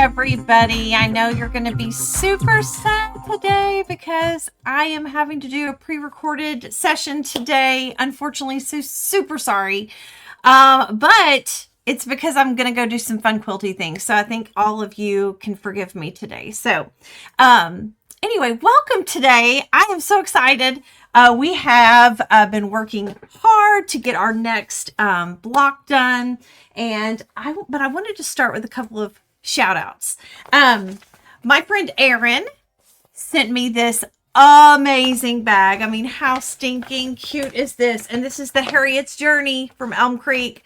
everybody. I know you're going to be super sad today because I am having to do a pre-recorded session today. Unfortunately, so super sorry. But it's because I'm going to go do some fun quilty things. So I think all of you can forgive me today. So, anyway, welcome today. I am so excited. We have been working hard to get our next block done. But I wanted to start with a couple of shout outs. My friend Erin sent me this amazing bag. I mean, how stinking cute is this? And this is the Harriet's Journey from Elm Creek.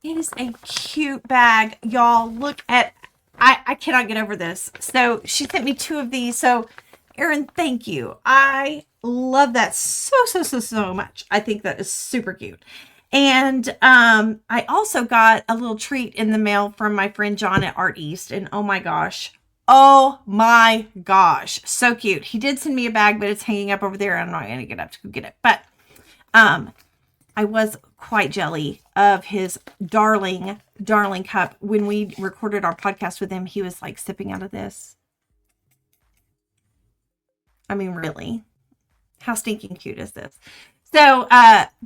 It is a cute bag. Y'all, look at, I cannot get over this. So she sent me 2 of these. So Erin, thank you. I love that so much. I think that is super cute. And I also got a little treat in the mail from my friend John at Art East. And oh my gosh, so cute. He did send me a bag, but it's hanging up over there. I'm not going to get up to go get it. But I was quite jelly of his darling cup. When we recorded our podcast with him, he was like sipping out of this. I mean, really, how stinking cute is this? So,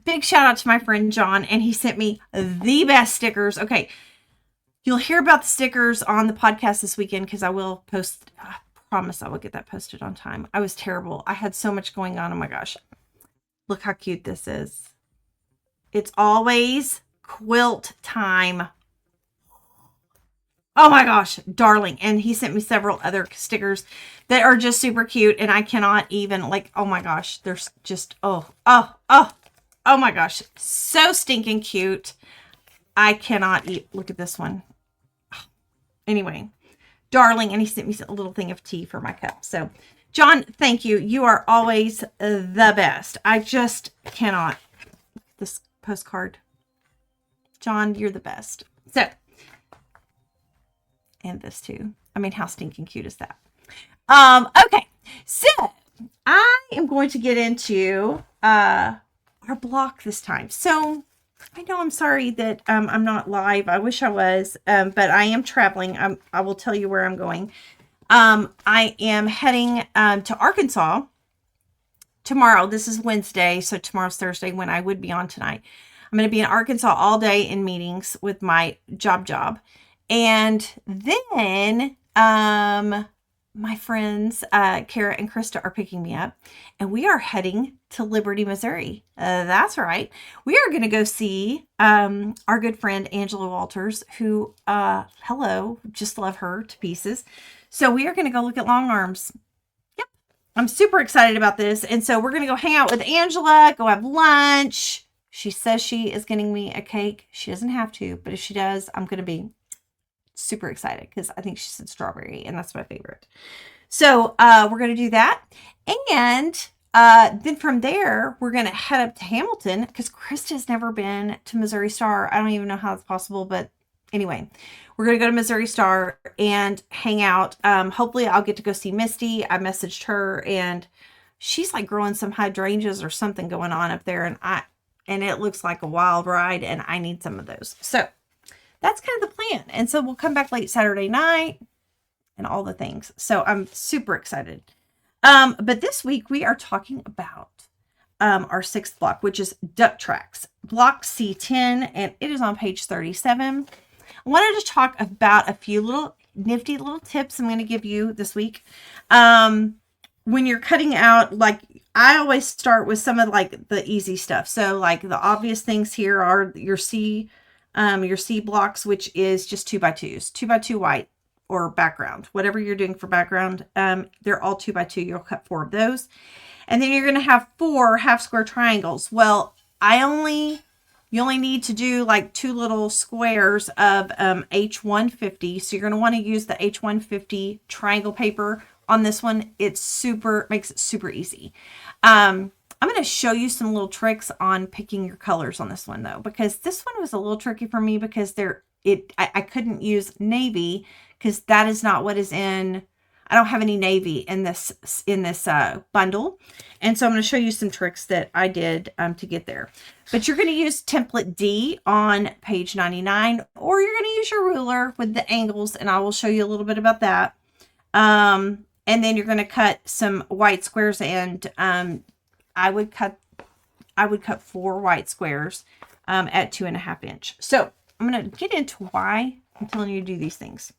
big shout out to my friend John, and he sent me the best stickers. Okay, you'll hear about the stickers on the podcast this weekend because I will post. I promise I will get that posted on time. I was terrible. I had so much going on. Oh my gosh. Look how cute this is. It's always quilt time. Oh my gosh, darling. And he sent me several other stickers that are just super cute. And I cannot even, like, oh my gosh, there's just, oh my gosh. So stinking cute. I cannot eat. Look at this one. Anyway, darling. And he sent me a little thing of tea for my cup. So, John, thank you. You are always the best. I just cannot. This postcard. John, you're the best. So, and this too. I mean, how stinking cute is that? Okay, so I am going to get into our block this time. So I know I'm sorry that I'm not live. I wish I was, but I am traveling. I will tell you where I'm going. I am heading to Arkansas tomorrow. This is Wednesday, so tomorrow's Thursday when I would be on tonight. I'm going to be in Arkansas all day in meetings with my job. And then my friends Kara and Krista are picking me up, and we are heading to Liberty, Missouri. That's right. We are going to go see our good friend Angela Walters, who, hello, just love her to pieces. So we are going to go look at long arms. Yep. I'm super excited about this. And so we're going to go hang out with Angela, go have lunch. She says she is getting me a cake. She doesn't have to, but if she does, I'm going to be super excited because I think she said strawberry, and that's my favorite. So we're going to do that. And then from there, we're going to head up to Hamilton because Krista's never been to Missouri Star. I don't even know how it's possible, but anyway, we're going to go to Missouri Star and hang out. Hopefully I'll get to go see Misty. I messaged her, and she's like growing some hydrangeas or something going on up there. And it looks like a wild ride, and I need some of those. So that's kind of the plan. And so we'll come back late Saturday night and all the things. So I'm super excited. But this week we are talking about our 6th block, which is Duck Tracks, block C10, and it is on page 37. I wanted to talk about a few little nifty little tips I'm going to give you this week. When you're cutting out, like, I always start with some of like the easy stuff. So like the obvious things here are your C blocks, which is just 2x2s, 2x2 white or background, whatever you're doing for background. They're all 2x2. You'll cut 4 of those. And then you're going to have 4 half square triangles. Well, you only need to do like 2 little squares of H150. So you're going to want to use the H150 triangle paper on this one. Makes it super easy. I'm going to show you some little tricks on picking your colors on this one though, because this one was a little tricky for me because I couldn't use navy because that is not what is in, I don't have any navy in this bundle. And so I'm going to show you some tricks that I did to get there. But you're going to use template D on page 99, or you're going to use your ruler with the angles, and I will show you a little bit about that. And then you're going to cut some white squares, and I would cut 4 white squares at 2.5 inch. So I'm going to get into why I'm telling you to do these things.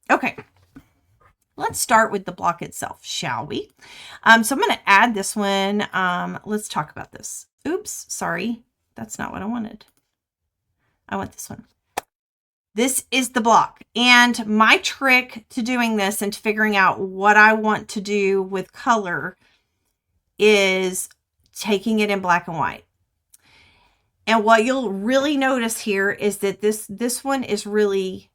Okay. Let's start with the block itself, shall we? So I'm going to add this one. Let's talk about this. Oops, sorry. That's not what I wanted. I want this one. This is the block. And my trick to doing this and to figuring out what I want to do with color is taking it in black and white. And what you'll really notice here is that this one is really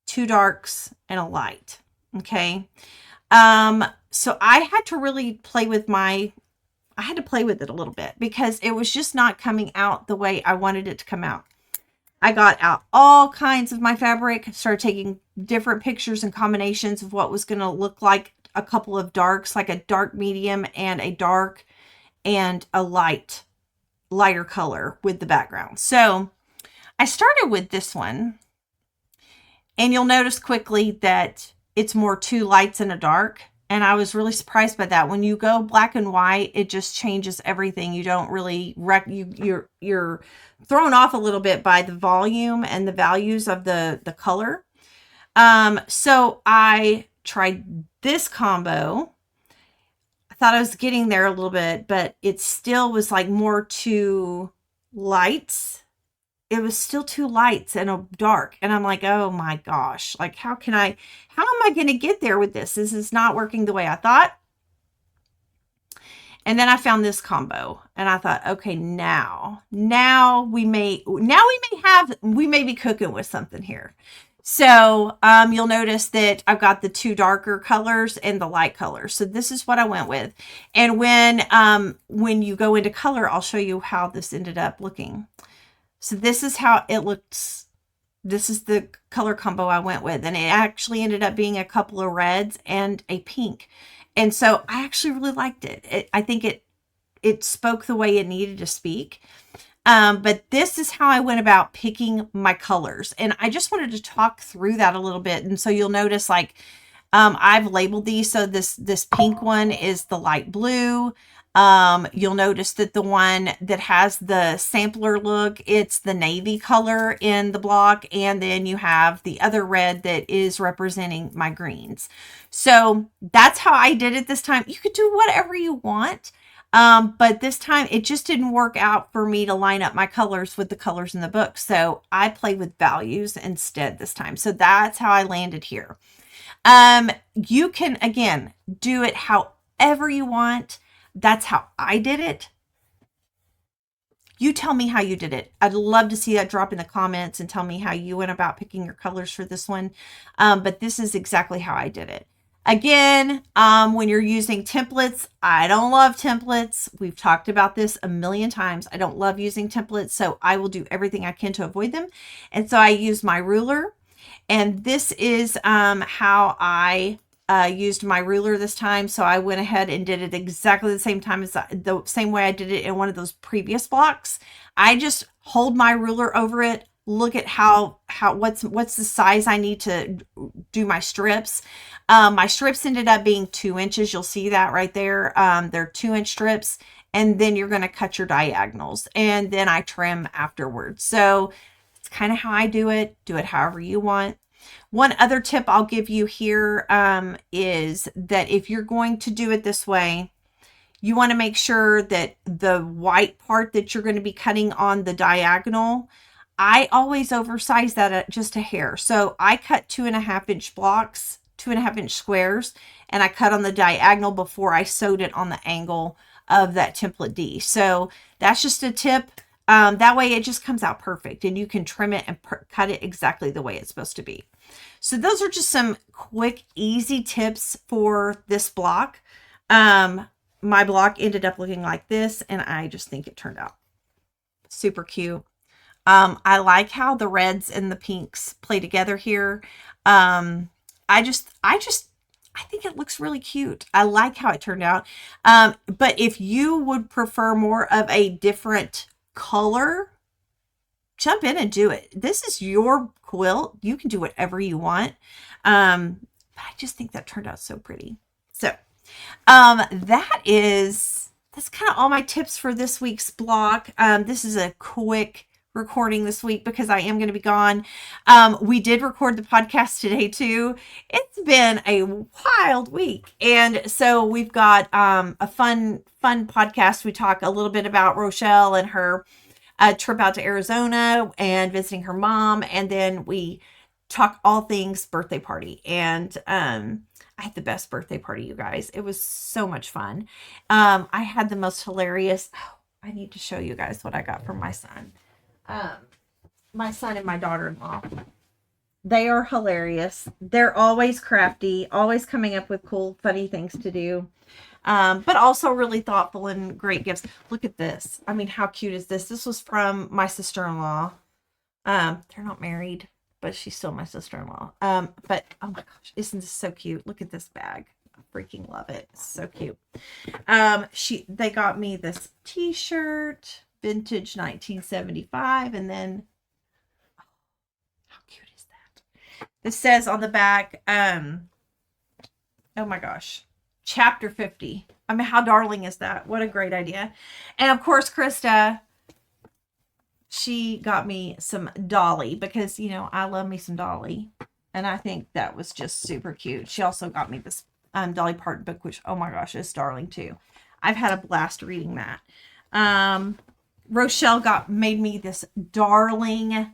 2 darks and a light. Okay. So I had to really play with it a little bit because it was just not coming out the way I wanted it to come out. I got out all kinds of my fabric, started taking different pictures and combinations of what was going to look like a couple of darks, like a dark medium and a dark and a lighter color with the background. So I started with this one, and you'll notice quickly that it's more 2 lights and a dark. And I was really surprised by that. When you go black and white, it just changes everything. You don't really, you're thrown off a little bit by the volume and the values of the color. So I tried this combo. I thought I was getting there a little bit, but it still was like more 2 lights. It was still 2 lights and a dark. And I'm like, oh my gosh, like how am I going to get there with this? This is not working the way I thought. And then I found this combo and I thought, okay, now we may be cooking with something here. So, you'll notice that I've got the 2 darker colors and the light colors. So this is what I went with. And when you go into color, I'll show you how this ended up looking. So this is how it looks. This is the color combo I went with. And it actually ended up being a couple of reds and a pink. And so I actually really liked it. I think it spoke the way it needed to speak. But this is how I went about picking my colors. And I just wanted to talk through that a little bit. And so you'll notice like I've labeled these. So this pink one is the light blue. You'll notice that the one that has the sampler look, it's the navy color in the block. And then you have the other red that is representing my greens. So that's how I did it this time. You could do whatever you want. But this time it just didn't work out for me to line up my colors with the colors in the book. So I played with values instead this time. So that's how I landed here. You can, again, do it however you want. That's how I did it. You tell me how you did it. I'd love to see that drop in the comments and tell me how you went about picking your colors for this one. But this is exactly how I did it. Again, when you're using templates, I don't love templates. We've talked about this a million times. I don't love using templates, so I will do everything I can to avoid them. And so I use my ruler. And this is how I used my ruler this time. So I went ahead and did it exactly the same time as the same way I did it in one of those previous blocks. I just hold my ruler over it, look at what's the size I need to do my strips. My strips ended up being 2 inches. You'll see that right there. They're 2-inch strips, and then you're going to cut your diagonals, and then I trim afterwards. So it's kind of how I do it. Do it however you want. One other tip I'll give you here is that if you're going to do it this way, you want to make sure that the white part that you're going to be cutting on the diagonal, I always oversize that just a hair. So I cut 2.5-inch blocks, 2.5-inch squares, and I cut on the diagonal before I sewed it on the angle of that template D. So that's just a tip. That way it just comes out perfect, and you can trim it and cut it exactly the way it's supposed to be. So those are just some quick, easy tips for this block. My block ended up looking like this, and I just think it turned out super cute. I like how the reds and the pinks play together here. I I think it looks really cute. I like how it turned out. But if you would prefer more of a different color, jump in and do it. This is your quilt. You can do whatever you want. But I just think that turned out so pretty. So that's kind of all my tips for this week's block. This is a quick recording this week because I am going to be gone. We did record the podcast today too. It's been a wild week. And so we've got a fun podcast. We talk a little bit about Rochelle and her trip out to Arizona and visiting her mom. And then we talk all things birthday party. And I had the best birthday party, you guys. It was so much fun. I had the most hilarious. Oh, I need to show you guys what I got from my son. My son and my daughter-in-law. They are hilarious. They're always crafty, always coming up with cool, funny things to do. But also really thoughtful and great gifts. Look at this. I mean, how cute is this? This was from my sister-in-law. They're not married, but she's still my sister-in-law. But oh my gosh, isn't this so cute? Look at this bag. I freaking love it. It's so cute. They got me this t-shirt, vintage 1975, and then how cute is that? This says on the back, oh my gosh, chapter 50. I mean, how darling is that? What a great idea. And of course, Krista, she got me some Dolly because, you know, I love me some Dolly. And I think that was just super cute. She also got me this Dolly Parton book, which, oh my gosh, is darling too. I've had a blast reading that. Rochelle made me this darling, how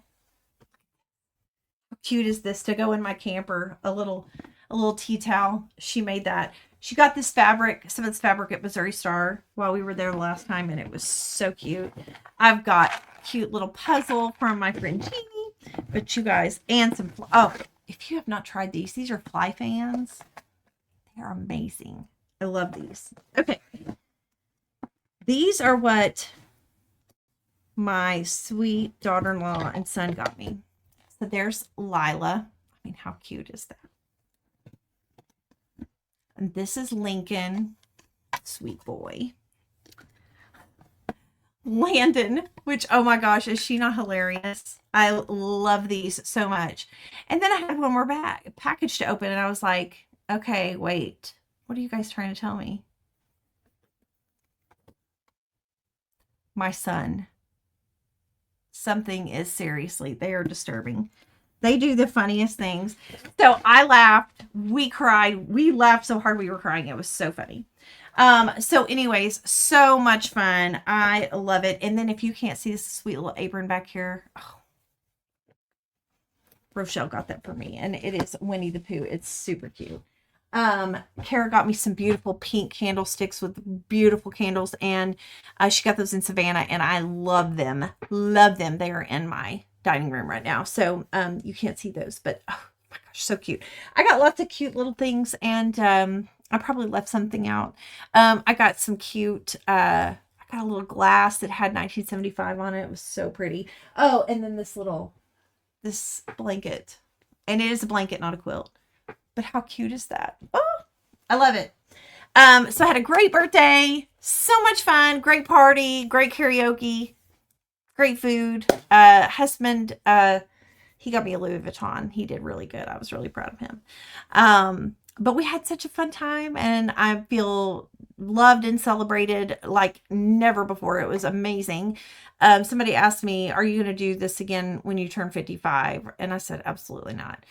cute is this, to go in my camper, a little tea towel. She made that. She got this fabric, some of this fabric at Missouri Star while we were there the last time, and it was so cute. I've got a cute little puzzle from my friend Jeannie, but you guys, and some, oh, if you have not tried these are fly fans. They are amazing. I love these. Okay. These are what my sweet daughter-in-law and son got me. So there's Lila. I mean, how cute is that? And this is Lincoln. Sweet boy. Landon, which, oh my gosh, is she not hilarious? I love these so much. And then I had one more package to open, and I was like, okay, wait. What are you guys trying to tell me? My son. Something is seriously, they are disturbing. They do the funniest things. So I laughed, we cried, we laughed so hard we were crying. It was so funny. So anyways, so much fun. I love it. And then if you can't see this sweet little apron back here, oh, Rochelle got that for me, and it is Winnie the Pooh. It's super cute. Kara got me some beautiful pink candlesticks with beautiful candles, and she got those in Savannah, and I love them. Love them. They are in my dining room right now, so you can't see those, but oh my gosh, so cute. I got lots of cute little things, and I probably left something out. I got some cute, I got a little glass that had 1975 on it. It was so pretty. Oh, and then this blanket, and it is a blanket, not a quilt. But how cute is that? Oh, I love it. So I had a great birthday, so much fun, great party, great karaoke, great food. Husband, he got me a Louis Vuitton. He did really good. I was really proud of him. But we had such a fun time, and I feel loved and celebrated like never before. It was amazing. Somebody asked me, are you going to do this again when you turn 55? And I said, absolutely not.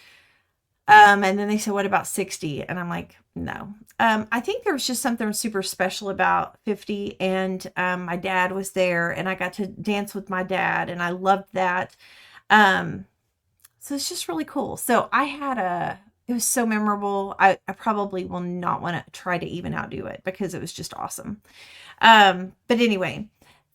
And then they said, what about 60? And I'm like, no. I think there was just something super special about 50, and my dad was there, and I got to dance with my dad, and I loved that. So it's just really cool. So it was so memorable. I probably will not want to try to even outdo it because it was just awesome. But anyway,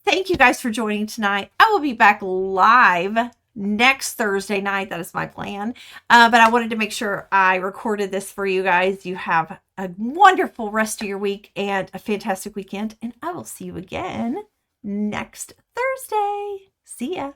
thank you guys for joining tonight. I will be back live next Thursday night. That is my plan. But I wanted to make sure I recorded this for you guys. You have a wonderful rest of your week and a fantastic weekend. And I will see you again next Thursday. See ya.